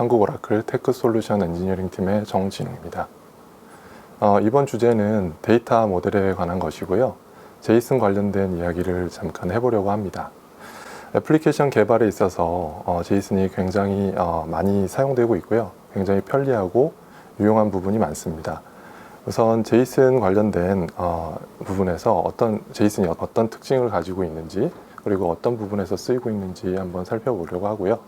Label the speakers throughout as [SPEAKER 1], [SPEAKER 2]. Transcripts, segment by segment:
[SPEAKER 1] 한국 오라클 테크 솔루션 엔지니어링 팀의 정진웅입니다. 이번 주제는 데이터 모델에 관한 것이고요. 제이슨 관련된 이야기를 잠깐 해보려고 합니다. 애플리케이션 개발에 있어서 제이슨이 굉장히 많이 사용되고 있고요. 굉장히 편리하고 유용한 부분이 많습니다. 우선 제이슨 관련된 부분에서 제이슨이 어떤 특징을 가지고 있는지, 그리고 어떤 부분에서 쓰이고 있는지 한번 살펴보려고 하고요.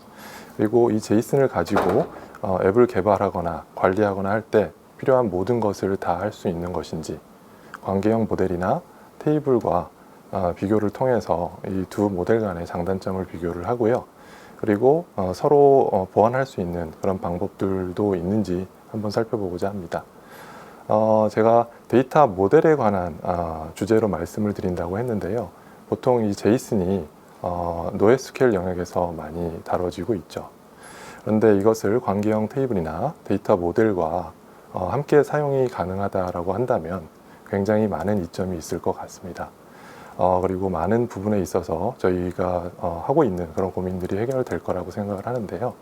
[SPEAKER 1] 그리고 이 제이슨을 가지고 앱을 개발하거나 관리하거나 할 때 필요한 모든 것을 다 할 수 있는 것인지, 관계형 모델이나 테이블과 비교를 통해서 이 두 모델 간의 장단점을 비교를 하고요. 그리고 서로 보완할 수 있는 그런 방법들도 있는지 한번 살펴보고자 합니다. 제가 데이터 모델에 관한 주제로 말씀을 드린다고 했는데요. 보통 이 제이슨이 NoSQL 영역에서 많이 다뤄지고 있죠. 그런데 이것을 관계형 테이블이나 데이터 모델과 함께 사용이 가능하다라고 한다면 굉장히 많은 이점이 있을 것 같습니다. 그리고 많은 부분에 있어서 저희가 하고 있는 그런 고민들이 해결될 거라고 생각을 하는데요.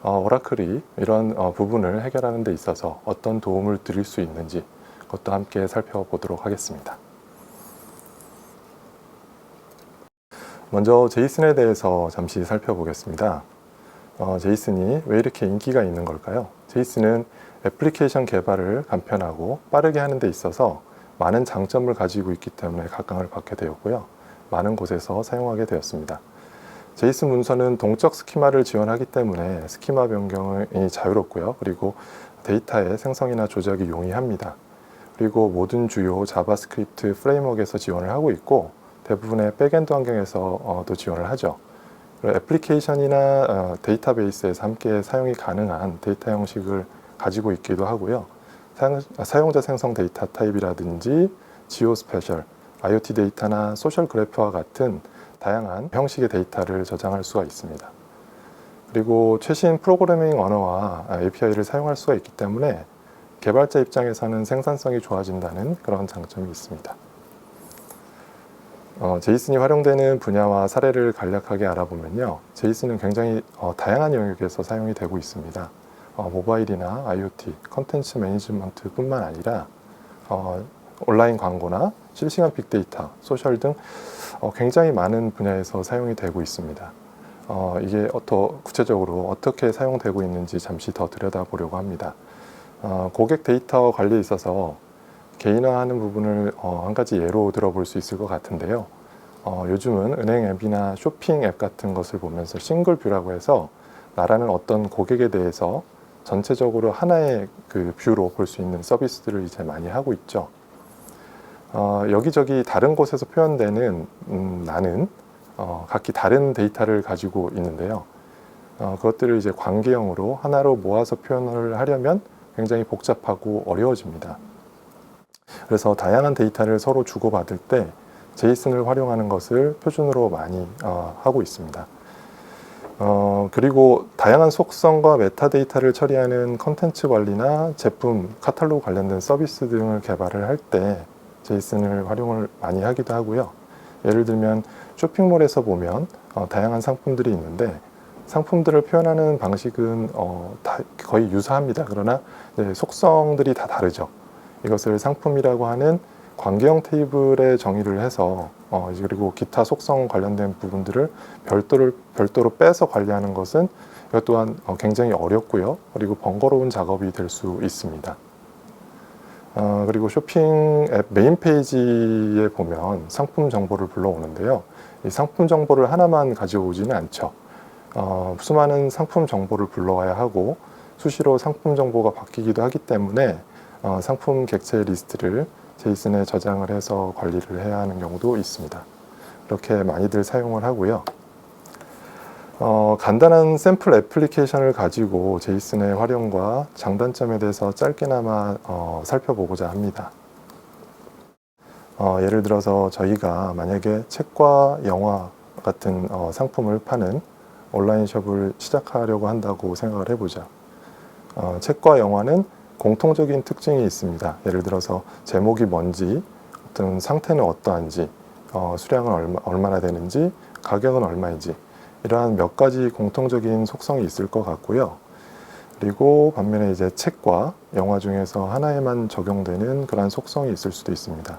[SPEAKER 1] 오라클이 이런 부분을 해결하는 데 있어서 어떤 도움을 드릴 수 있는지 그것도 함께 살펴보도록 하겠습니다. 먼저 제이슨에 대해서 잠시 살펴보겠습니다. 제이슨이 왜 이렇게 인기가 있는 걸까요? 제이슨은 애플리케이션 개발을 간편하고 빠르게 하는 데 있어서 많은 장점을 가지고 있기 때문에 각광을 받게 되었고요. 많은 곳에서 사용하게 되었습니다. 제이슨 문서는 동적 스키마를 지원하기 때문에 스키마 변경이 자유롭고요. 그리고 데이터의 생성이나 조작이 용이합니다. 그리고 모든 주요 자바스크립트 프레임워크에서 지원을 하고 있고, 대부분의 백엔드 환경에서도 지원을 하죠. 애플리케이션이나 데이터베이스에서 함께 사용이 가능한 데이터 형식을 가지고 있기도 하고요. 사용자 생성 데이터 타입이라든지 지오스페셜, IoT 데이터나 소셜 그래프와 같은 다양한 형식의 데이터를 저장할 수가 있습니다. 그리고 최신 프로그래밍 언어와 API를 사용할 수가 있기 때문에 개발자 입장에서는 생산성이 좋아진다는 그런 장점이 있습니다. 제이슨이 활용되는 분야와 사례를 간략하게 알아보면요. 제이슨은 굉장히 다양한 영역에서 사용이 되고 있습니다. 모바일이나 IoT, 컨텐츠 매니지먼트 뿐만 아니라 온라인 광고나 실시간 빅데이터, 소셜 등 굉장히 많은 분야에서 사용이 되고 있습니다. 이게 구체적으로 어떻게 사용되고 있는지 잠시 더 들여다보려고 합니다. 고객 데이터 관리에 있어서 개인화하는 부분을 한 가지 예로 들어볼 수 있을 것 같은데요. 요즘은 은행 앱이나 쇼핑 앱 같은 것을 보면서 싱글 뷰라고 해서 나라는 어떤 고객에 대해서 전체적으로 하나의 그 뷰로 볼 수 있는 서비스들을 이제 많이 하고 있죠. 여기저기 다른 곳에서 표현되는 나는 각기 다른 데이터를 가지고 있는데요. 그것들을 이제 관계형으로 하나로 모아서 표현을 하려면 굉장히 복잡하고 어려워집니다. 그래서 다양한 데이터를 서로 주고받을 때 제이슨을 활용하는 것을 표준으로 많이 하고 있습니다. 그리고 다양한 속성과 메타데이터를 처리하는 컨텐츠 관리나 제품, 카탈로그 관련된 서비스 등을 개발을 할 때 제이슨을 활용을 많이 하기도 하고요. 예를 들면 쇼핑몰에서 보면 다양한 상품들이 있는데 상품들을 표현하는 방식은 거의 유사합니다. 그러나 속성들이 다 다르죠. 이것을 상품이라고 하는 관계형 테이블에 정의를 해서 그리고 기타 속성 관련된 부분들을 별도로 빼서 관리하는 것은 이것 또한 굉장히 어렵고요. 그리고 번거로운 작업이 될 수 있습니다. 그리고 쇼핑 앱 메인 페이지에 보면 상품 정보를 불러오는데요. 이 상품 정보를 하나만 가져오지는 않죠. 수많은 상품 정보를 불러와야 하고 수시로 상품 정보가 바뀌기도 하기 때문에 상품 객체 리스트를 제이슨에 저장을 해서 관리를 해야 하는 경우도 있습니다. 이렇게 많이들 사용을 하고요. 간단한 샘플 애플리케이션을 가지고 제이슨의 활용과 장단점에 대해서 짧게나마 살펴보고자 합니다. 예를 들어서 저희가 만약에 책과 영화 같은 상품을 파는 온라인 숍을 시작하려고 한다고 생각을 해보죠. 책과 영화는 공통적인 특징이 있습니다. 예를 들어서 제목이 뭔지, 어떤 상태는 어떠한지, 수량은 얼마나 되는지, 가격은 얼마인지, 이러한 몇 가지 공통적인 속성이 있을 것 같고요. 그리고 반면에 이제 책과 영화 중에서 하나에만 적용되는 그런 속성이 있을 수도 있습니다.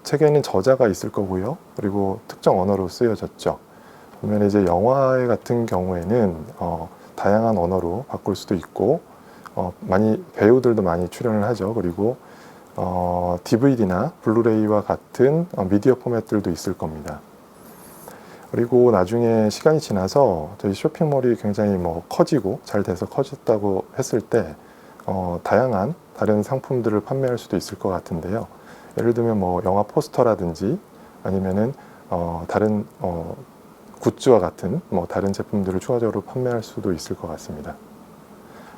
[SPEAKER 1] 책에는 저자가 있을 거고요. 그리고 특정 언어로 쓰여졌죠. 반면에 이제 영화 같은 경우에는 다양한 언어로 바꿀 수도 있고, 배우들도 많이 출연을 하죠. 그리고 DVD나 블루레이와 같은 미디어 포맷들도 있을 겁니다. 그리고 나중에 시간이 지나서 저희 쇼핑몰이 굉장히 커지고 잘 돼서 커졌다고 했을 때 다양한 다른 상품들을 판매할 수도 있을 것 같은데요. 예를 들면 영화 포스터라든지 아니면은 다른 굿즈와 같은 다른 제품들을 추가적으로 판매할 수도 있을 것 같습니다.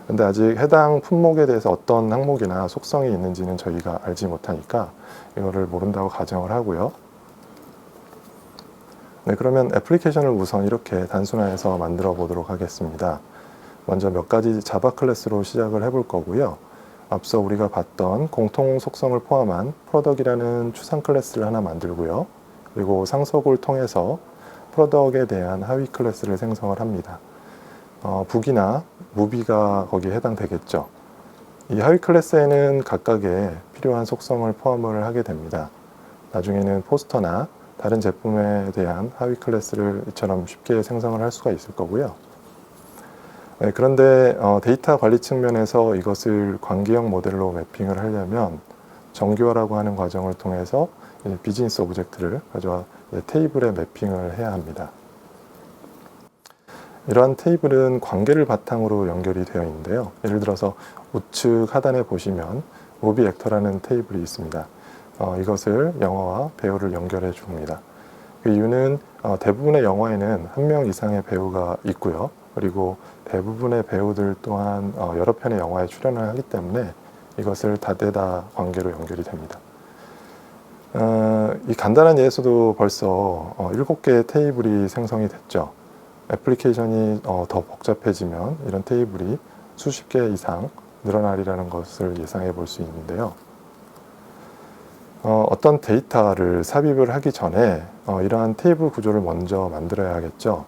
[SPEAKER 1] 근데 아직 해당 품목에 대해서 어떤 항목이나 속성이 있는지는 저희가 알지 못하니까 이거를 모른다고 가정을 하고요. 네, 그러면 애플리케이션을 우선 이렇게 단순화해서 만들어 보도록 하겠습니다. 먼저 몇 가지 자바 클래스로 시작을 해볼 거고요. 앞서 우리가 봤던 공통 속성을 포함한 프로덕이라는 추상 클래스를 하나 만들고요. 그리고 상속을 통해서 프로덕에 대한 하위 클래스를 생성을 합니다. 북이나 무비가 거기에 해당되겠죠. 이 하위 클래스에는 각각의 필요한 속성을 포함을 하게 됩니다. 나중에는 포스터나 다른 제품에 대한 하위 클래스를 이처럼 쉽게 생성을 할 수가 있을 거고요. 네, 그런데 데이터 관리 측면에서 이것을 관계형 모델로 매핑을 하려면 정교화라고 하는 과정을 통해서 비즈니스 오브젝트를 가져와 테이블에 매핑을 해야 합니다. 이러한 테이블은 관계를 바탕으로 연결이 되어 있는데요. 예를 들어서 우측 하단에 보시면 무비 액터라는 테이블이 있습니다. 이것을 영화와 배우를 연결해 줍니다. 그 이유는 대부분의 영화에는 한 명 이상의 배우가 있고요. 그리고 대부분의 배우들 또한 여러 편의 영화에 출연을 하기 때문에 이것을 다대다 관계로 연결이 됩니다. 이 간단한 예에서도 벌써 7개의 테이블이 생성이 됐죠. 애플리케이션이 더 복잡해지면 이런 테이블이 수십 개 이상 늘어나리라는 것을 예상해 볼 수 있는데요. 어떤 데이터를 삽입을 하기 전에 이러한 테이블 구조를 먼저 만들어야 하겠죠.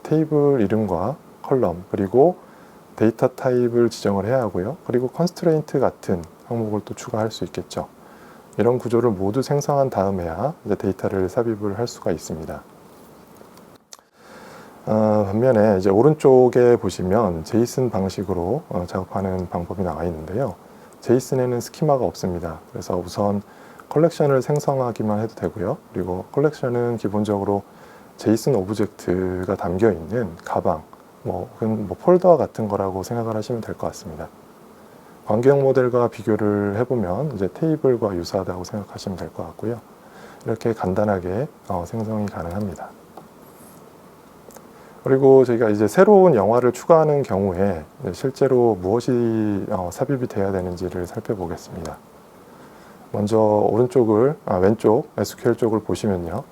[SPEAKER 1] 테이블 이름과 컬럼 그리고 데이터 타입을 지정을 해야 하고요. 그리고 컨스트레인트 같은 항목을 또 추가할 수 있겠죠. 이런 구조를 모두 생성한 다음에야 이제 데이터를 삽입을 할 수가 있습니다. 반면에 이제 오른쪽에 보시면 제이슨 방식으로 작업하는 방법이 나와 있는데요. 제이슨에는 스키마가 없습니다. 그래서 우선 컬렉션을 생성하기만 해도 되고요. 그리고 컬렉션은 기본적으로 제이슨 오브젝트가 담겨 있는 가방, 폴더 같은 거라고 생각을 하시면 될 것 같습니다. 관계형 모델과 비교를 해보면 이제 테이블과 유사하다고 생각하시면 될 것 같고요. 이렇게 간단하게 생성이 가능합니다. 그리고 저희가 이제 새로운 영화를 추가하는 경우에 실제로 무엇이 삽입이 돼야 되는지를 살펴보겠습니다. 먼저 왼쪽 SQL 쪽을 보시면요.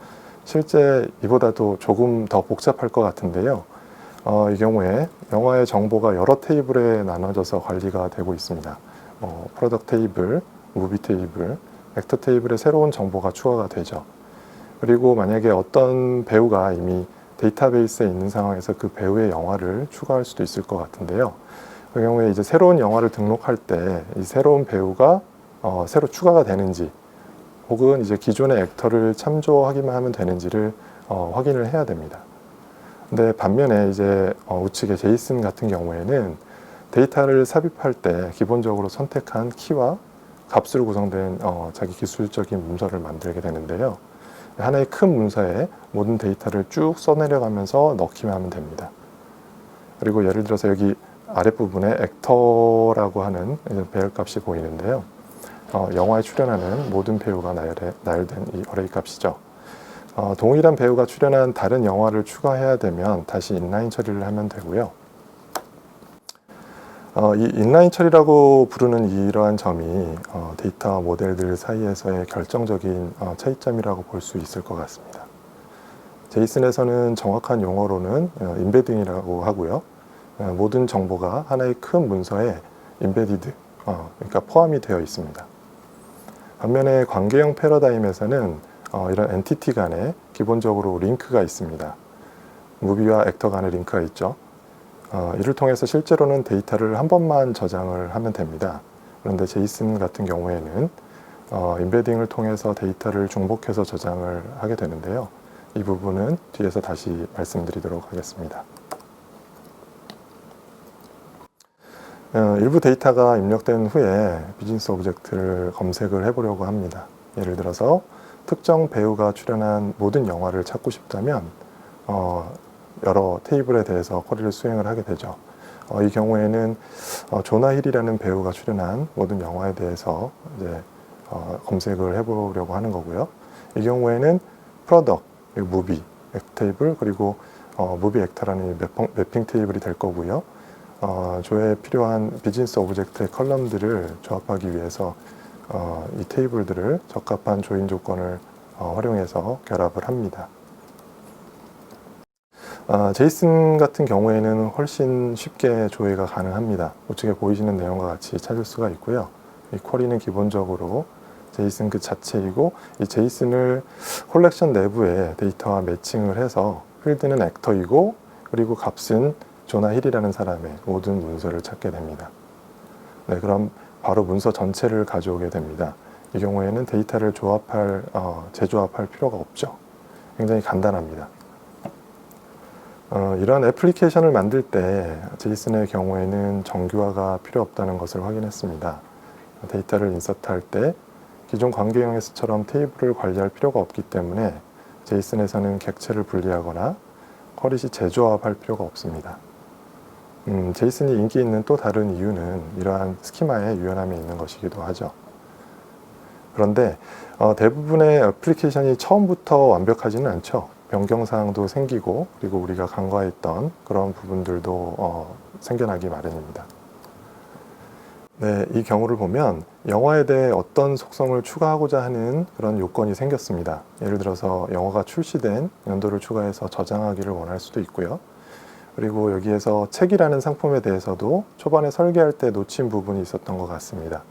[SPEAKER 1] 실제 이보다도 조금 더 복잡할 것 같은데요. 이 경우에 영화의 정보가 여러 테이블에 나눠져서 관리가 되고 있습니다. 프로덕트 테이블, 무비 테이블, 액터 테이블에 새로운 정보가 추가가 되죠. 그리고 만약에 어떤 배우가 이미 데이터베이스에 있는 상황에서 그 배우의 영화를 추가할 수도 있을 것 같은데요. 그 경우에 이제 새로운 영화를 등록할 때 이 새로운 배우가 새로 추가가 되는지 혹은 이제 기존의 액터를 참조하기만 하면 되는지를 확인을 해야 됩니다. 근데 반면에 이제 우측의 제이슨 같은 경우에는 데이터를 삽입할 때 기본적으로 선택한 키와 값으로 구성된 자기 기술적인 문서를 만들게 되는데요. 하나의 큰 문서에 모든 데이터를 쭉 써내려가면서 넣기만 하면 됩니다. 그리고 예를 들어서 여기 아랫부분에 액터라고 하는 배열값이 보이는데요. 영화에 출연하는 모든 배우가 나열된 이 어레이 값이죠. 동일한 배우가 출연한 다른 영화를 추가해야 되면 다시 인라인 처리를 하면 되고요. 이 인라인 처리라고 부르는 이러한 점이 데이터 모델들 사이에서의 결정적인 차이점이라고 볼 수 있을 것 같습니다. 제이슨에서는 정확한 용어로는 임베딩이라고 하고요. 모든 정보가 하나의 큰 문서에 임베디드, 그러니까 포함이 되어 있습니다. 반면에 관계형 패러다임에서는 이런 엔티티 간에 기본적으로 링크가 있습니다. 무비와 액터 간의 링크가 있죠. 이를 통해서 실제로는 데이터를 한 번만 저장을 하면 됩니다. 그런데 제이슨 같은 경우에는 임베딩을 통해서 데이터를 중복해서 저장을 하게 되는데요. 이 부분은 뒤에서 다시 말씀드리도록 하겠습니다. 일부 데이터가 입력된 후에 비즈니스 오브젝트를 검색을 해보려고 합니다. 예를 들어서 특정 배우가 출연한 모든 영화를 찾고 싶다면 여러 테이블에 대해서 쿼리를 수행을 하게 되죠. 이 경우에는 조나 힐이라는 배우가 출연한 모든 영화에 대해서 이제 검색을 해보려고 하는 거고요. 이 경우에는 프로덕트, 그리고 무비, 액 테이블, 그리고 무비 액터라는 매핑 테이블이 될 거고요. 조회에 필요한 비즈니스 오브젝트의 컬럼들을 조합하기 위해서 이 테이블들을 적합한 조인 조건을 활용해서 결합을 합니다. 제이슨 같은 경우에는 훨씬 쉽게 조회가 가능합니다. 우측에 보이시는 내용과 같이 찾을 수가 있고요. 이 쿼리는 기본적으로 제이슨 그 자체이고, 이 제이슨을 콜렉션 내부에 데이터와 매칭을 해서 필드는 액터이고, 그리고 값은 조나 힐이라는 사람의 모든 문서를 찾게 됩니다. 네, 그럼 바로 문서 전체를 가져오게 됩니다. 이 경우에는 데이터를 재조합할 필요가 없죠. 굉장히 간단합니다. 이런 애플리케이션을 만들 때 제이슨의 경우에는 정규화가 필요 없다는 것을 확인했습니다. 데이터를 인서트할 때 기존 관계형에서처럼 테이블을 관리할 필요가 없기 때문에 제이슨에서는 객체를 분리하거나 쿼리 시 재조합할 필요가 없습니다. 제이슨이 인기 있는 또 다른 이유는 이러한 스키마의 유연함이 있는 것이기도 하죠. 그런데 대부분의 애플리케이션이 처음부터 완벽하지는 않죠. 변경사항도 생기고, 그리고 우리가 간과했던 그런 부분들도 생겨나기 마련입니다. 네, 이 경우를 보면 영화에 대해 어떤 속성을 추가하고자 하는 그런 요건이 생겼습니다. 예를 들어서 영화가 출시된 연도를 추가해서 저장하기를 원할 수도 있고요. 그리고 여기에서 책이라는 상품에 대해서도 초반에 설계할 때 놓친 부분이 있었던 것 같습니다.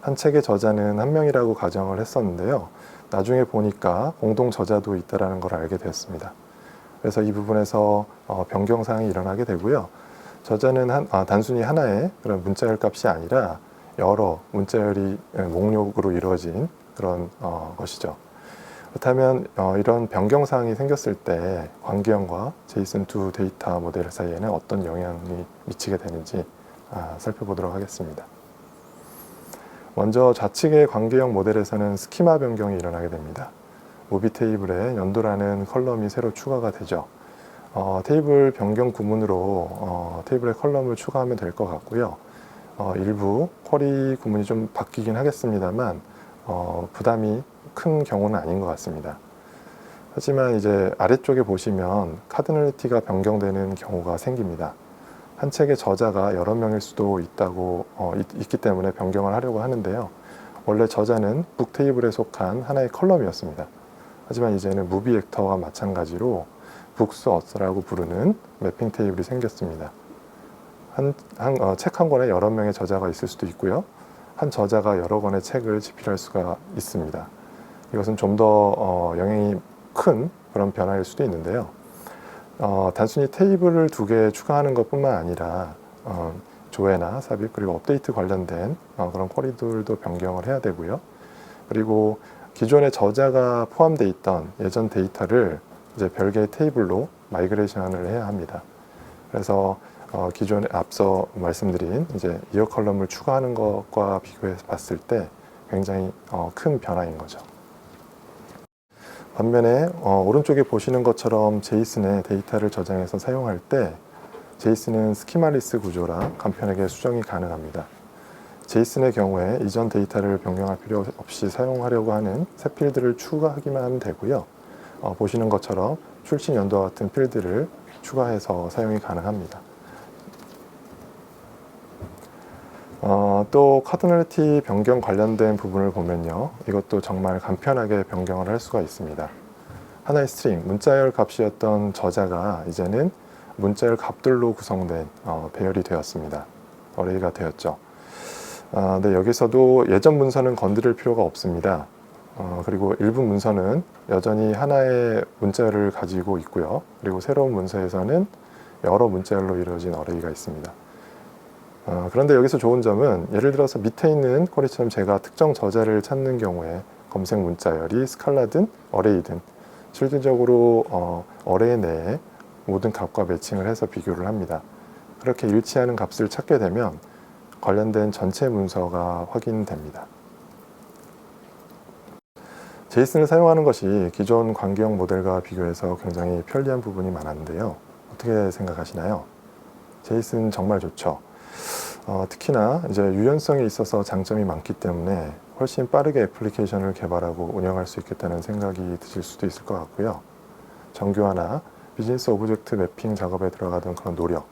[SPEAKER 1] 한 책의 저자는 한 명이라고 가정을 했었는데요. 나중에 보니까 공동 저자도 있다는 걸 알게 되었습니다. 그래서 이 부분에서 변경사항이 일어나게 되고요. 저자는 단순히 하나의 그런 문자열 값이 아니라 여러 문자열이 목록으로 이루어진 그런 것이죠. 그렇다면 이런 변경사항이 생겼을 때 관계형과 제이슨2 데이터 모델 사이에는 어떤 영향이 미치게 되는지 살펴보도록 하겠습니다. 먼저 좌측의 관계형 모델에서는 스키마 변경이 일어나게 됩니다. 무비 테이블에 연도라는 컬럼이 새로 추가가 되죠. 테이블 변경 구문으로 테이블에 컬럼을 추가하면 될 것 같고요. 일부 쿼리 구문이 좀 바뀌긴 하겠습니다만 부담이 큰 경우는 아닌 것 같습니다. 하지만 이제 아래쪽에 보시면 카디널리티가 변경되는 경우가 생깁니다. 한 책의 저자가 여러 명일 수도 있기 때문에 변경을 하려고 하는데요. 원래 저자는 북 테이블에 속한 하나의 컬럼이었습니다. 하지만 이제는 무비 액터와 마찬가지로 북스 어스라고 부르는 매핑 테이블이 생겼습니다. 책 한 권에 여러 명의 저자가 있을 수도 있고요. 한 저자가 여러 권의 책을 집필할 수가 있습니다. 이것은 좀 더 영향이 큰 그런 변화일 수도 있는데요. 단순히 테이블을 2개 추가하는 것뿐만 아니라 조회나 삽입 그리고 업데이트 관련된 그런 쿼리들도 변경을 해야 되고요. 그리고 기존의 저자가 포함되어 있던 예전 데이터를 이제 별개의 테이블로 마이그레이션을 해야 합니다. 그래서 기존에 앞서 말씀드린 이제 이어 컬럼을 추가하는 것과 비교해 봤을 때 굉장히 큰 변화인 거죠. 반면에 오른쪽에 보시는 것처럼 제이슨의 데이터를 저장해서 사용할 때 제이슨은 스키마리스 구조라 간편하게 수정이 가능합니다. 제이슨의 경우에 이전 데이터를 변경할 필요 없이 사용하려고 하는 새 필드를 추가하기만 하면 되고요. 보시는 것처럼 출신 연도와 같은 필드를 추가해서 사용이 가능합니다. 또 카디널리티 변경 관련된 부분을 보면요. 이것도 정말 간편하게 변경을 할 수가 있습니다. 하나의 스트링, 문자열 값이었던 저자가 이제는 문자열 값들로 구성된 배열이 되었습니다. 어레이가 되었죠. 근데 여기서도 예전 문서는 건드릴 필요가 없습니다. 그리고 일부 문서는 여전히 하나의 문자열을 가지고 있고요. 그리고 새로운 문서에서는 여러 문자열로 이루어진 어레이가 있습니다. 그런데 여기서 좋은 점은 예를 들어서 밑에 있는 쿼리처럼 제가 특정 저자를 찾는 경우에 검색 문자열이 스칼라든 어레이든 실질적으로 어레이 내에 모든 값과 매칭을 해서 비교를 합니다. 그렇게 일치하는 값을 찾게 되면 관련된 전체 문서가 확인됩니다. 제이슨을 사용하는 것이 기존 관계형 모델과 비교해서 굉장히 편리한 부분이 많았는데요. 어떻게 생각하시나요? 제이슨 정말 좋죠. 특히나 이제 유연성에 있어서 장점이 많기 때문에 훨씬 빠르게 애플리케이션을 개발하고 운영할 수 있겠다는 생각이 드실 수도 있을 것 같고요. 정교화나 비즈니스 오브젝트 매핑 작업에 들어가던 그런 노력,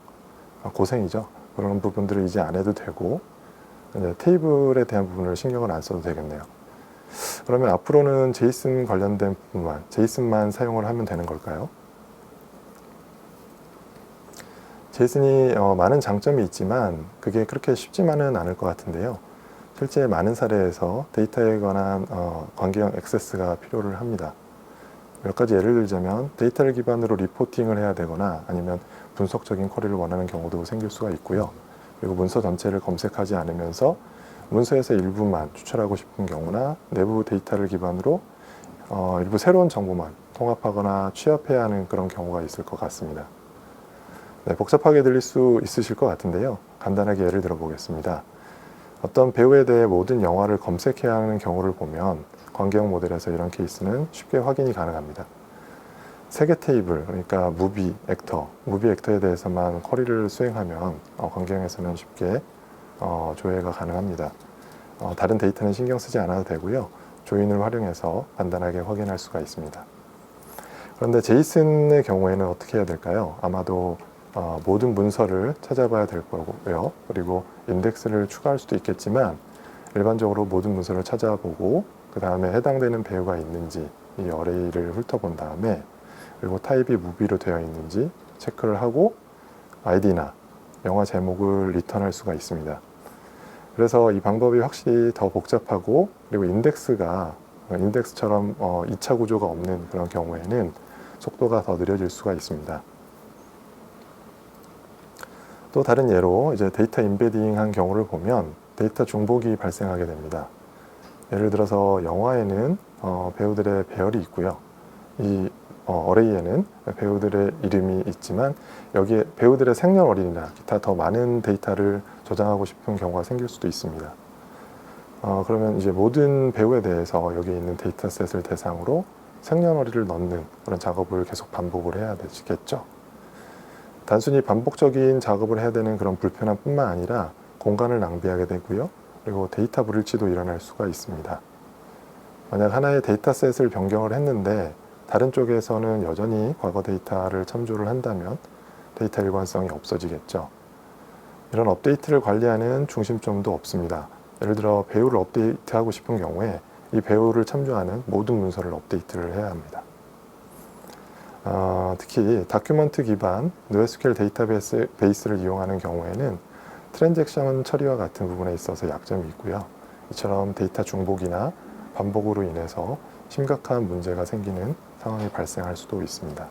[SPEAKER 1] 고생이죠. 그런 부분들을 이제 안 해도 되고 테이블에 대한 부분을 신경을 안 써도 되겠네요. 그러면 앞으로는 제이슨 관련된 부분만, 제이슨만 사용을 하면 되는 걸까요? 제이슨이 많은 장점이 있지만 그게 그렇게 쉽지만은 않을 것 같은데요. 실제 많은 사례에서 데이터에 관한 관계형 액세스가 필요를 합니다. 몇 가지 예를 들자면 데이터를 기반으로 리포팅을 해야 되거나 아니면 분석적인 쿼리를 원하는 경우도 생길 수가 있고요. 그리고 문서 전체를 검색하지 않으면서 문서에서 일부만 추출하고 싶은 경우나 내부 데이터를 기반으로 일부 새로운 정보만 통합하거나 취합해야 하는 그런 경우가 있을 것 같습니다. 네, 복잡하게 들릴 수 있으실 것 같은데요. 간단하게 예를 들어 보겠습니다. 어떤 배우에 대해 모든 영화를 검색해야 하는 경우를 보면 관계형 모델에서 이런 케이스는 쉽게 확인이 가능합니다. 세 개 테이블, 그러니까 무비 액터에 대해서만 쿼리를 수행하면 관계형에서는 쉽게 조회가 가능합니다. 다른 데이터는 신경 쓰지 않아도 되고요. 조인을 활용해서 간단하게 확인할 수가 있습니다. 그런데 제이슨의 경우에는 어떻게 해야 될까요? 아마도 모든 문서를 찾아봐야 될 거고요. 그리고 인덱스를 추가할 수도 있겠지만 일반적으로 모든 문서를 찾아보고 그 다음에 해당되는 배우가 있는지 이 어레이를 훑어본 다음에 그리고 타입이 무비로 되어 있는지 체크를 하고 아이디나 영화 제목을 리턴할 수가 있습니다. 그래서 이 방법이 확실히 더 복잡하고 그리고 인덱스처럼 2차 구조가 없는 그런 경우에는 속도가 더 느려질 수가 있습니다. 또 다른 예로 이제 데이터 인베딩한 경우를 보면 데이터 중복이 발생하게 됩니다. 예를 들어서 영화에는 배우들의 배열이 있고요. 이 어레이에는 배우들의 이름이 있지만 여기에 배우들의 생년월일이나 기타 더 많은 데이터를 저장하고 싶은 경우가 생길 수도 있습니다. 그러면 이제 모든 배우에 대해서 여기에 있는 데이터셋을 대상으로 생년월일을 넣는 그런 작업을 계속 반복을 해야 되겠죠. 단순히 반복적인 작업을 해야 되는 그런 불편함 뿐만 아니라 공간을 낭비하게 되고요. 그리고 데이터 불일치도 일어날 수가 있습니다. 만약 하나의 데이터셋을 변경을 했는데 다른 쪽에서는 여전히 과거 데이터를 참조를 한다면 데이터 일관성이 없어지겠죠. 이런 업데이트를 관리하는 중심점도 없습니다. 예를 들어 배우를 업데이트하고 싶은 경우에 이 배우를 참조하는 모든 문서를 업데이트를 해야 합니다. 특히 다큐먼트 기반 NoSQL 데이터베이스를 이용하는 경우에는 트랜잭션 처리와 같은 부분에 있어서 약점이 있고요. 이처럼 데이터 중복이나 반복으로 인해서 심각한 문제가 생기는 상황이 발생할 수도 있습니다.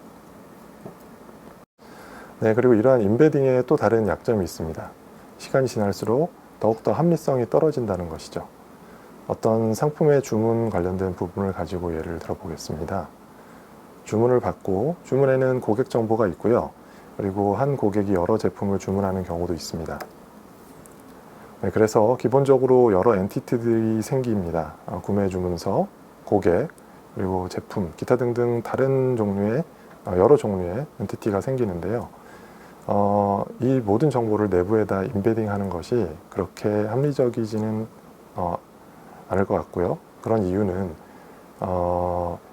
[SPEAKER 1] 네, 그리고 이러한 인베딩에 또 다른 약점이 있습니다. 시간이 지날수록 더욱더 합리성이 떨어진다는 것이죠. 어떤 상품의 주문 관련된 부분을 가지고 예를 들어보겠습니다. 주문을 받고 주문에는 고객 정보가 있고요. 그리고 한 고객이 여러 제품을 주문하는 경우도 있습니다. 네, 그래서 기본적으로 여러 엔티티들이 생깁니다. 구매 주문서, 고객, 그리고 제품, 기타 등등 다른 종류의 여러 종류의 엔티티가 생기는데요. 이 모든 정보를 내부에다 인베딩하는 것이 그렇게 합리적이지는 않을 것 같고요. 그런 이유는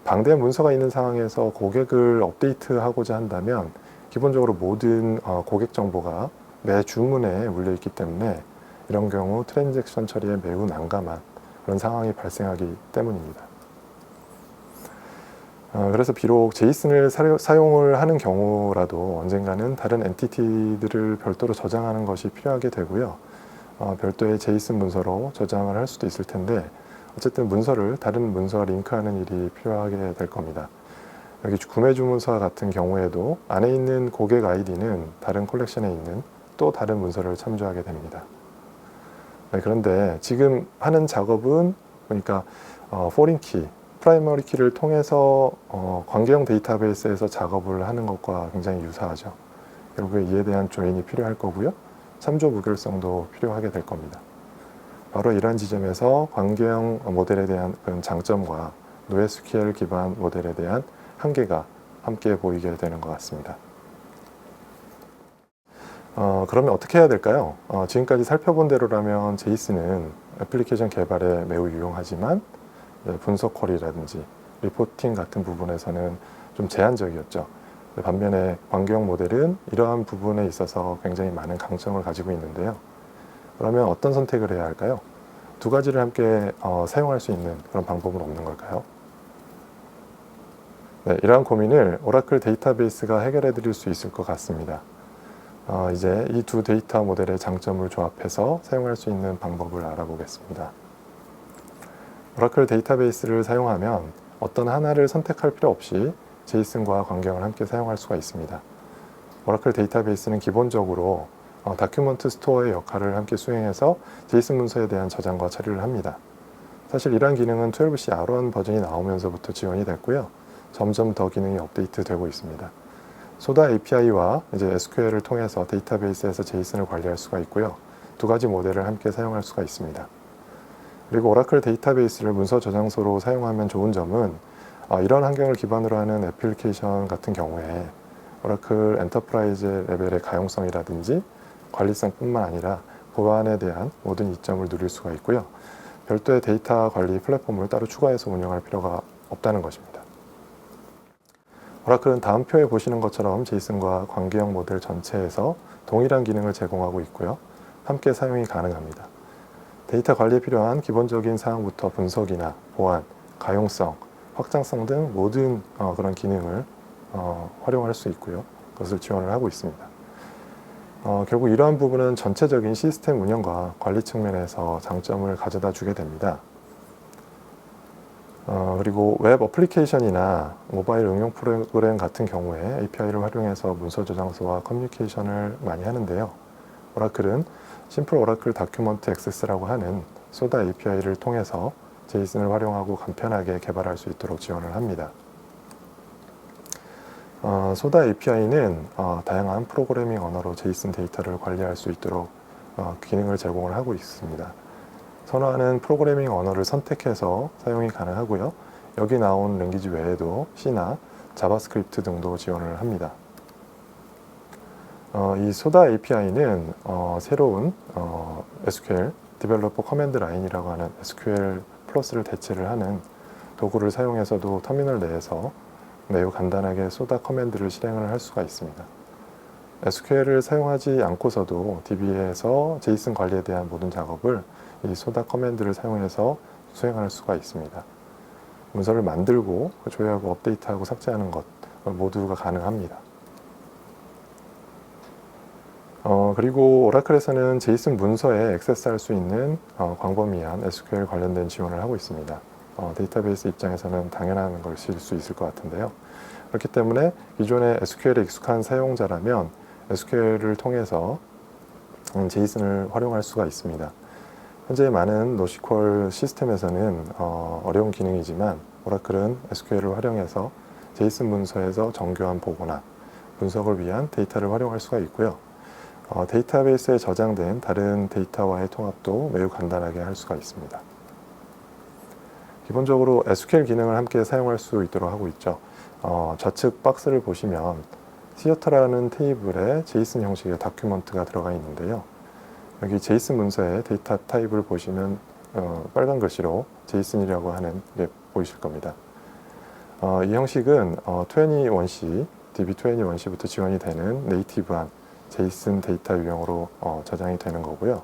[SPEAKER 1] 방대한 문서가 있는 상황에서 고객을 업데이트하고자 한다면 기본적으로 모든 고객 정보가 매 주문에 물려 있기 때문에 이런 경우 트랜잭션 처리에 매우 난감한 그런 상황이 발생하기 때문입니다. 그래서 비록 제이슨을 사용을 하는 경우라도 언젠가는 다른 엔티티들을 별도로 저장하는 것이 필요하게 되고요. 별도의 제이슨 문서로 저장을 할 수도 있을 텐데 어쨌든 문서를 다른 문서와 링크하는 일이 필요하게 될 겁니다. 여기 구매 주문서 같은 경우에도 안에 있는 고객 아이디는 다른 콜렉션에 있는 또 다른 문서를 참조하게 됩니다. 네, 그런데 지금 하는 작업은 보니까 포린 키, 프라이머리 키를 통해서 관계형 데이터베이스에서 작업을 하는 것과 굉장히 유사하죠. 결국에 이에 대한 조인이 필요할 거고요. 참조 무결성도 필요하게 될 겁니다. 바로 이러한 지점에서 관계형 모델에 대한 그런 장점과 NoSQL 기반 모델에 대한 한계가 함께 보이게 되는 것 같습니다. 그러면 어떻게 해야 될까요? 지금까지 살펴본 대로라면 제이슨은 애플리케이션 개발에 매우 유용하지만 분석 쿼리라든지 리포팅 같은 부분에서는 좀 제한적이었죠. 반면에 관계형 모델은 이러한 부분에 있어서 굉장히 많은 강점을 가지고 있는데요. 그러면 어떤 선택을 해야 할까요? 두 가지를 함께 사용할 수 있는 그런 방법은 없는 걸까요? 네, 이러한 고민을 오라클 데이터베이스가 해결해 드릴 수 있을 것 같습니다. 이제 이 두 데이터 모델의 장점을 조합해서 사용할 수 있는 방법을 알아보겠습니다. 오라클 데이터베이스를 사용하면 어떤 하나를 선택할 필요 없이 제이슨과 관계형을 함께 사용할 수가 있습니다. 오라클 데이터베이스는 기본적으로 다큐먼트 스토어의 역할을 함께 수행해서 제이슨 문서에 대한 저장과 처리를 합니다. 사실 이러한 기능은 12C R1 버전이 나오면서부터 지원이 됐고요. 점점 더 기능이 업데이트되고 있습니다. 소다 API와 이제 SQL을 통해서 데이터베이스에서 제이슨을 관리할 수가 있고요. 두 가지 모델을 함께 사용할 수가 있습니다. 그리고 오라클 데이터베이스를 문서 저장소로 사용하면 좋은 점은 이런 환경을 기반으로 하는 애플리케이션 같은 경우에 오라클 엔터프라이즈 레벨의 가용성이라든지 관리성뿐만 아니라 보안에 대한 모든 이점을 누릴 수가 있고요. 별도의 데이터 관리 플랫폼을 따로 추가해서 운영할 필요가 없다는 것입니다. 오라클은 다음 표에 보시는 것처럼 제이슨과 관계형 모델 전체에서 동일한 기능을 제공하고 있고요. 함께 사용이 가능합니다. 데이터 관리에 필요한 기본적인 사항부터 분석이나 보안, 가용성, 확장성 등 모든 그런 기능을 활용할 수 있고요. 그것을 지원을 하고 있습니다. 결국 이러한 부분은 전체적인 시스템 운영과 관리 측면에서 장점을 가져다 주게 됩니다. 그리고 웹 어플리케이션이나 모바일 응용 프로그램 같은 경우에 API를 활용해서 문서 저장소와 커뮤니케이션을 많이 하는데요. 오라클은 심플 오라클 다큐먼트 액세스라고 하는 소다 API를 통해서 제이슨을 활용하고 간편하게 개발할 수 있도록 지원을 합니다. 소다 API는 다양한 프로그래밍 언어로 제이슨 데이터를 관리할 수 있도록 기능을 제공을 하고 있습니다. 선호하는 프로그래밍 언어를 선택해서 사용이 가능하고요. 여기 나온 랭귀지 외에도 C나 자바스크립트 등도 지원을 합니다. 이 소다 API는 새로운 SQL 디벨로퍼 커맨드 라인이라고 하는 SQL 플러스를 대체를 하는 도구를 사용해서도 터미널 내에서 매우 간단하게 소다 커맨드를 실행을 할 수가 있습니다. SQL을 사용하지 않고서도 DB에서 제이슨 관리에 대한 모든 작업을 이 소다 커맨드를 사용해서 수행할 수가 있습니다. 문서를 만들고 조회하고 업데이트하고 삭제하는 것 모두가 가능합니다. 그리고 오라클에서는 제이슨 문서에 액세스할 수 있는 광범위한 SQL 관련된 지원을 하고 있습니다. 데이터베이스 입장에서는 당연한 것일 수 있을 것 같은데요. 그렇기 때문에 기존의 SQL에 익숙한 사용자라면 SQL을 통해서 제이슨을 활용할 수가 있습니다. 현재 많은 노시퀄 시스템에서는 어려운 기능이지만 오라클은 SQL을 활용해서 제이슨 문서에서 정교한 보고나 분석을 위한 데이터를 활용할 수가 있고요. 데이터베이스에 저장된 다른 데이터와의 통합도 매우 간단하게 할 수가 있습니다. 기본적으로 SQL 기능을 함께 사용할 수 있도록 하고 있죠. 좌측 박스를 보시면 시어터라는 테이블에 제이슨 형식의 다큐먼트가 들어가 있는데요. 여기 제이슨 문서의 데이터 타입을 보시면 빨간 글씨로 제이슨이라고 하는 게 보이실 겁니다. 이 형식은 21C, DB21C부터 지원이 되는 네이티브한 제이슨 데이터 유형으로 저장이 되는 거고요.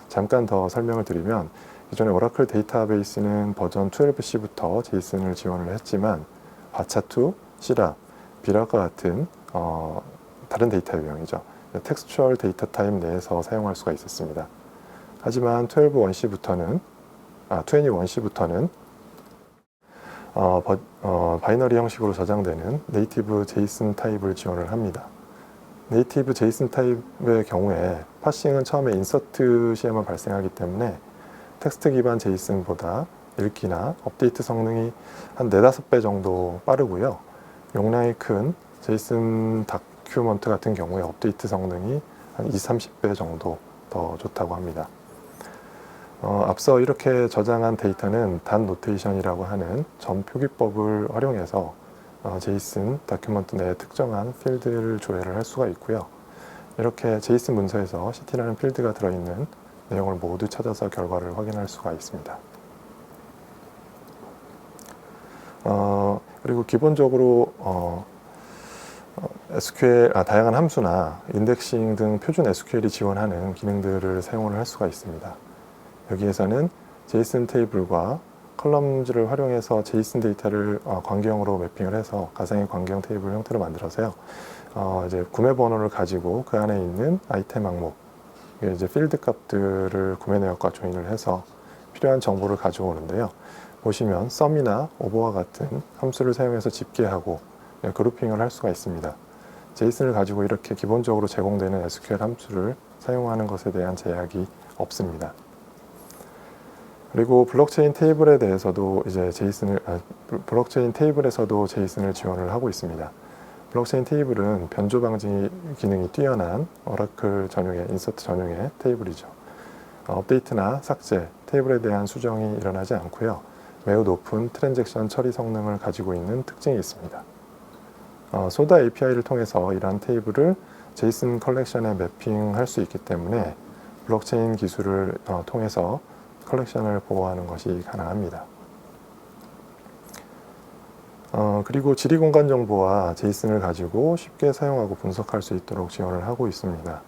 [SPEAKER 1] 잠깐 더 설명을 드리면 기존의 오라클 데이터베이스는 버전 12C부터 제이슨을 지원을 했지만 바차2, 시라, 비라과 같은 다른 데이터 유형이죠. 텍스처얼 데이터 타입 내에서 사용할 수가 있었습니다. 하지만 21C부터는 바이너리 형식으로 저장되는 네이티브 제이슨 타입을 지원을 합니다. 네이티브 제이슨 타입의 경우에 파싱은 처음에 인서트 시에만 발생하기 때문에 텍스트 기반 제이슨보다 읽기나 업데이트 성능이 한 4-5배 정도 빠르고요. 용량이 큰 제이슨 다큐먼트 같은 경우에 업데이트 성능이 한 20-30배 정도 더 좋다고 합니다. 앞서 이렇게 저장한 데이터는 단 노테이션이라고 하는 점 표기법을 활용해서 제이슨 다큐먼트 내에 특정한 필드를 조회를 할 수가 있고요. 이렇게 제이슨 문서에서 CT라는 필드가 들어있는 내용을 모두 찾아서 결과를 확인할 수가 있습니다. 그리고 기본적으로 SQL, 다양한 함수나 인덱싱 등 표준 SQL이 지원하는 기능들을 사용을 할 수가 있습니다. 여기에서는 제이슨 테이블과 컬럼즈를 활용해서 제이슨 데이터를 관계형으로 매핑을 해서 가상의 관계형 테이블 형태로 만들어서요. 이제 구매 번호를 가지고 그 안에 있는 아이템 항목, 이제 필드 값들을 구매 내역과 조인을 해서 필요한 정보를 가져오는데요. 보시면 sum이나 over와 같은 함수를 사용해서 집계하고 그룹핑을 할 수가 있습니다. 제이슨을 가지고 이렇게 기본적으로 제공되는 SQL 함수를 사용하는 것에 대한 제약이 없습니다. 그리고 블록체인 테이블에 대해서도 이제 블록체인 테이블에서도 제이슨을 지원을 하고 있습니다. 블록체인 테이블은 변조 방지 기능이 뛰어난 오라클 전용의 인서트 전용의 테이블이죠. 업데이트나 삭제, 테이블에 대한 수정이 일어나지 않고요. 매우 높은 트랜잭션 처리 성능을 가지고 있는 특징이 있습니다. 소다 API를 통해서 이러한 테이블을 제이슨 컬렉션에 매핑할 수 있기 때문에 블록체인 기술을 통해서 컬렉션을 보호하는 것이 가능합니다. 그리고 지리공간 정보와 제이슨을 가지고 쉽게 사용하고 분석할 수 있도록 지원을 하고 있습니다.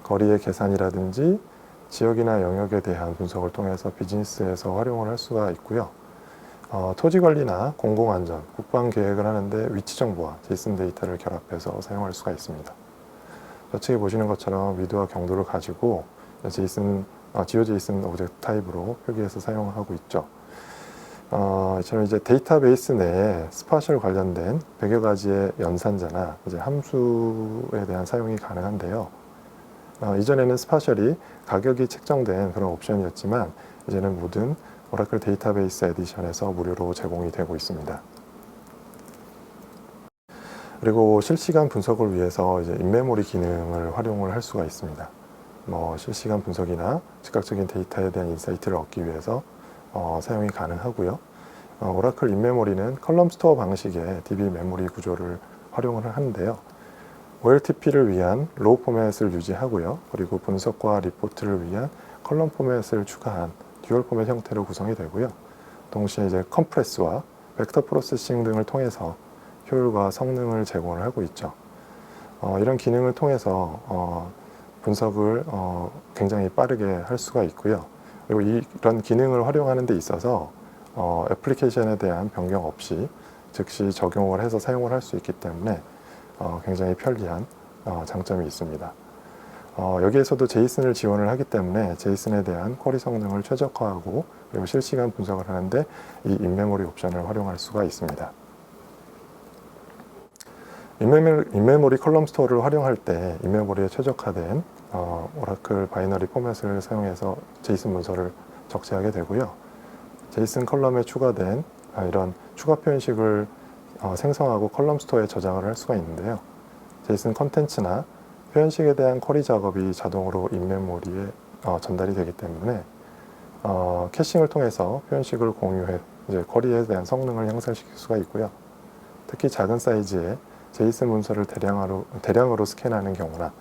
[SPEAKER 1] 거리의 계산이라든지 지역이나 영역에 대한 분석을 통해서 비즈니스에서 활용을 할 수가 있고요. 토지 관리나 공공안전, 국방 계획을 하는데 위치 정보와 제이슨 데이터를 결합해서 사용할 수가 있습니다. 좌측에 보시는 것처럼 위도와 경도를 가지고 지오제이슨 오브젝트 타입으로 표기해서 사용을 하고 있죠. 이처럼 이제 데이터베이스 내에 스파셜 관련된 100여 가지의 연산자나 이제 함수에 대한 사용이 가능한데요. 이전에는 스파셜이 가격이 책정된 그런 옵션이었지만 이제는 모든 오라클 데이터베이스 에디션에서 무료로 제공이 되고 있습니다. 그리고 실시간 분석을 위해서 이제 인메모리 기능을 활용을 할 수가 있습니다. 실시간 분석이나 즉각적인 데이터에 대한 인사이트를 얻기 위해서 사용이 가능하고요. 오라클 인메모리는 컬럼 스토어 방식의 DB 메모리 구조를 활용을 하는데요. OLTP를 위한 로우 포맷을 유지하고요. 그리고 분석과 리포트를 위한 컬럼 포맷을 추가한 듀얼 포맷 형태로 구성이 되고요. 동시에 이제 컴프레스와 벡터 프로세싱 등을 통해서 효율과 성능을 제공을 하고 있죠. 이런 기능을 통해서 분석을 굉장히 빠르게 할 수가 있고요. 그리고 이런 기능을 활용하는 데 있어서 애플리케이션에 대한 변경 없이 즉시 적용을 해서 사용을 할 수 있기 때문에 굉장히 편리한 장점이 있습니다. 여기에서도 제이슨을 지원을 하기 때문에 제이슨에 대한 쿼리 성능을 최적화하고 그리고 실시간 분석을 하는데 이 인메모리 옵션을 활용할 수가 있습니다. 인메모리 컬럼 스토어를 활용할 때 인메모리에 최적화된 오라클 바이너리 포맷을 사용해서 제이슨 문서를 적재하게 되고요. 제이슨 컬럼에 추가된 이런 추가 표현식을 생성하고 컬럼 스토어에 저장을 할 수가 있는데요. 제이슨 컨텐츠나 표현식에 대한 쿼리 작업이 자동으로 인메모리에 전달이 되기 때문에 캐싱을 통해서 표현식을 공유해 이제 쿼리에 대한 성능을 향상시킬 수가 있고요. 특히 작은 사이즈의 제이슨 문서를 대량으로 스캔하는 경우나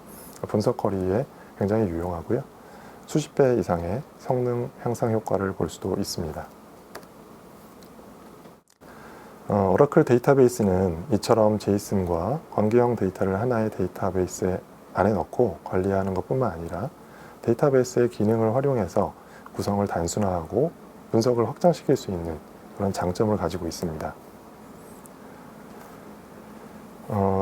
[SPEAKER 1] 분석 쿼리에 굉장히 유용하고요. 수십 배 이상의 성능 향상 효과를 볼 수도 있습니다. 오라클 데이터베이스는 이처럼 제이슨과 관계형 데이터를 하나의 데이터베이스 안에 넣고 관리하는 것뿐만 아니라 데이터베이스의 기능을 활용해서 구성을 단순화하고 분석을 확장시킬 수 있는 그런 장점을 가지고 있습니다.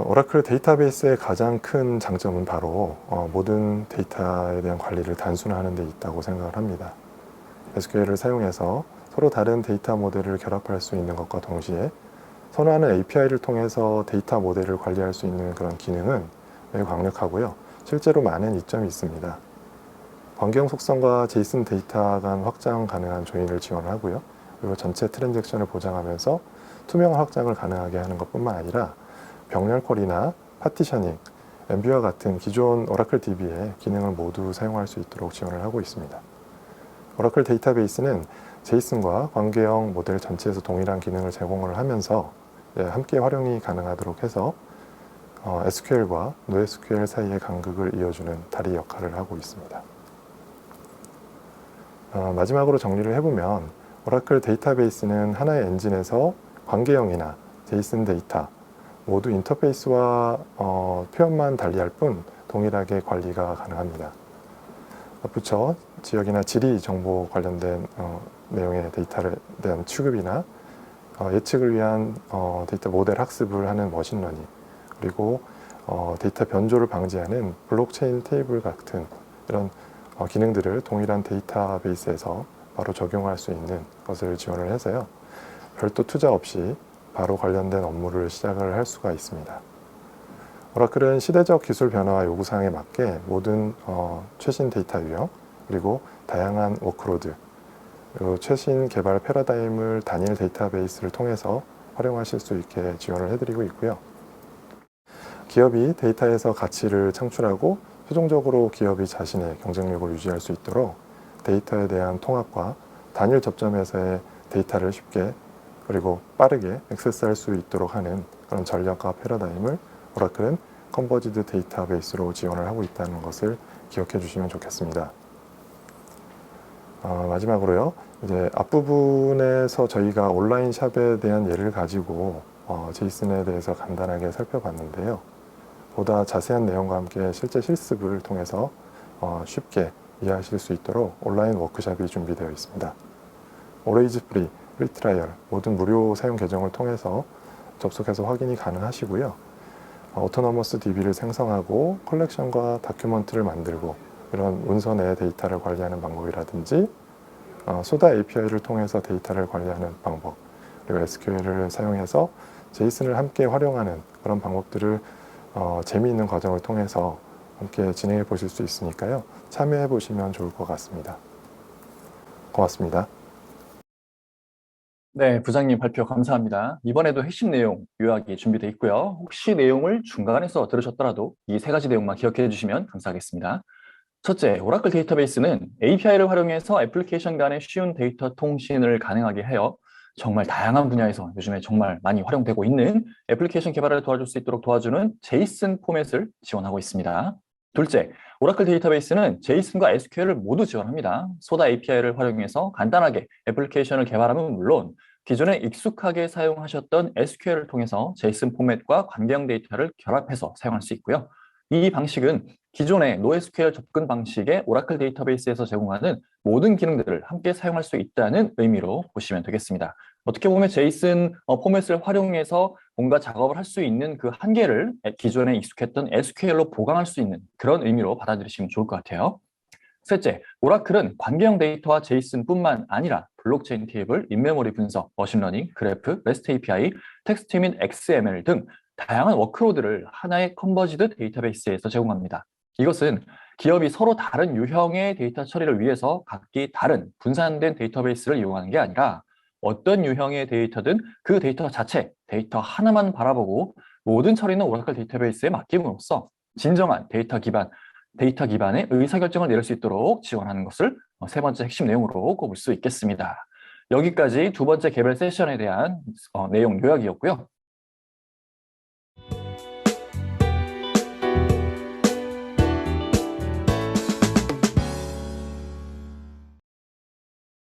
[SPEAKER 1] 오라클 데이터베이스의 가장 큰 장점은 바로 모든 데이터에 대한 관리를 단순화하는 데 있다고 생각을 합니다. SQL을 사용해서 서로 다른 데이터 모델을 결합할 수 있는 것과 동시에 선호하는 API를 통해서 데이터 모델을 관리할 수 있는 그런 기능은 매우 강력하고요. 실제로 많은 이점이 있습니다. 변경 속성과 제이슨 데이터 간 확장 가능한 조인을 지원하고요. 그리고 전체 트랜잭션을 보장하면서 투명한 확장을 가능하게 하는 것뿐만 아니라 병렬 쿼리나 파티셔닝, 엠비와 같은 기존 오라클 DB의 기능을 모두 사용할 수 있도록 지원을 하고 있습니다. 오라클 데이터베이스는 제이슨과 관계형 모델 전체에서 동일한 기능을 제공을 하면서 함께 활용이 가능하도록 해서 SQL과 NoSQL 사이의 간극을 이어주는 다리 역할을 하고 있습니다. 마지막으로 정리를 해보면 오라클 데이터베이스는 하나의 엔진에서 관계형이나 제이슨 데이터 모두 인터페이스와 표현만 달리할 뿐 동일하게 관리가 가능합니다. 덧붙여 지역이나 지리 정보 관련된 내용의 데이터에 대한 취급이나 예측을 위한 데이터 모델 학습을 하는 머신러닝, 그리고 데이터 변조를 방지하는 블록체인 테이블 같은 이런 기능들을 동일한 데이터베이스에서 바로 적용할 수 있는 것을 지원을 해서요. 별도 투자 없이 바로 관련된 업무를 시작을 할 수가 있습니다. 오라클은 시대적 기술 변화와 요구사항에 맞게 모든 최신 데이터 유형, 그리고 다양한 워크로드, 그리고 최신 개발 패러다임을 단일 데이터베이스를 통해서 활용하실 수 있게 지원을 해드리고 있고요. 기업이 데이터에서 가치를 창출하고 최종적으로 기업이 자신의 경쟁력을 유지할 수 있도록 데이터에 대한 통합과 단일 접점에서의 데이터를 쉽게 그리고 빠르게 액세스할 수 있도록 하는 그런 전략과 패러다임을 오라클은 컨버지드 데이터베이스로 지원을 하고 있다는 것을 기억해 주시면 좋겠습니다. 마지막으로요. 이제 앞부분에서 저희가 온라인 샵에 대한 예를 가지고 제이슨에 대해서 간단하게 살펴봤는데요. 보다 자세한 내용과 함께 실제 실습을 통해서 쉽게 이해하실 수 있도록 온라인 워크숍이 준비되어 있습니다. 오레이즈 프리, 프리 트라이얼 모든 무료 사용 계정을 통해서 접속해서 확인이 가능하시고요. 오토노머스 DB를 생성하고 컬렉션과 다큐먼트를 만들고 이런 문서내 데이터를 관리하는 방법이라든지 소다 API를 통해서 데이터를 관리하는 방법, 그리고 SQL을 사용해서 제이슨을 함께 활용하는 그런 방법들을 재미있는 과정을 통해서 함께 진행해 보실 수 있으니까요. 참여해 보시면 좋을 것 같습니다. 고맙습니다.
[SPEAKER 2] 네, 부장님 발표 감사합니다. 이번에도 핵심 내용 요약이 준비되어 있고요. 혹시 내용을 중간에서 들으셨더라도 이 세 가지 내용만 기억해 주시면 감사하겠습니다. 첫째, 오라클 데이터베이스는 API를 활용해서 애플리케이션 간의 쉬운 데이터 통신을 가능하게 해요. 정말 다양한 분야에서 요즘에 정말 많이 활용되고 있는 애플리케이션 개발을 도와줄 수 있도록 도와주는 제이슨 포맷을 지원하고 있습니다. 둘째, 오라클 데이터베이스는 제이슨과 SQL을 모두 지원합니다. 소다 API를 활용해서 간단하게 애플리케이션을 개발하면 물론 기존에 익숙하게 사용하셨던 SQL을 통해서 제이슨 포맷과 관계형 데이터를 결합해서 사용할 수 있고요. 이 방식은 기존의 NoSQL 접근 방식의 오라클 데이터베이스에서 제공하는 모든 기능들을 함께 사용할 수 있다는 의미로 보시면 되겠습니다. 어떻게 보면 제이슨 포맷을 활용해서 뭔가 작업을 할 수 있는 그 한계를 기존에 익숙했던 SQL로 보강할 수 있는 그런 의미로 받아들이시면 좋을 것 같아요. 셋째, 오라클은 관계형 데이터와 제이슨뿐만 아니라 블록체인 테이블, 인메모리 분석, 머신러닝, 그래프, REST API, 텍스트 및 XML 등 다양한 워크로드를 하나의 컨버지드 데이터베이스에서 제공합니다. 이것은 기업이 서로 다른 유형의 데이터 처리를 위해서 각기 다른 분산된 데이터베이스를 이용하는 게 아니라 어떤 유형의 데이터든 그 데이터 자체, 데이터 하나만 바라보고 모든 처리는 오라클 데이터베이스에 맡김으로써 진정한 데이터 기반의 의사결정을 내릴 수 있도록 지원하는 것을 세 번째 핵심 내용으로 꼽을 수 있겠습니다. 여기까지 두 번째 개별 세션에 대한 내용 요약이었고요.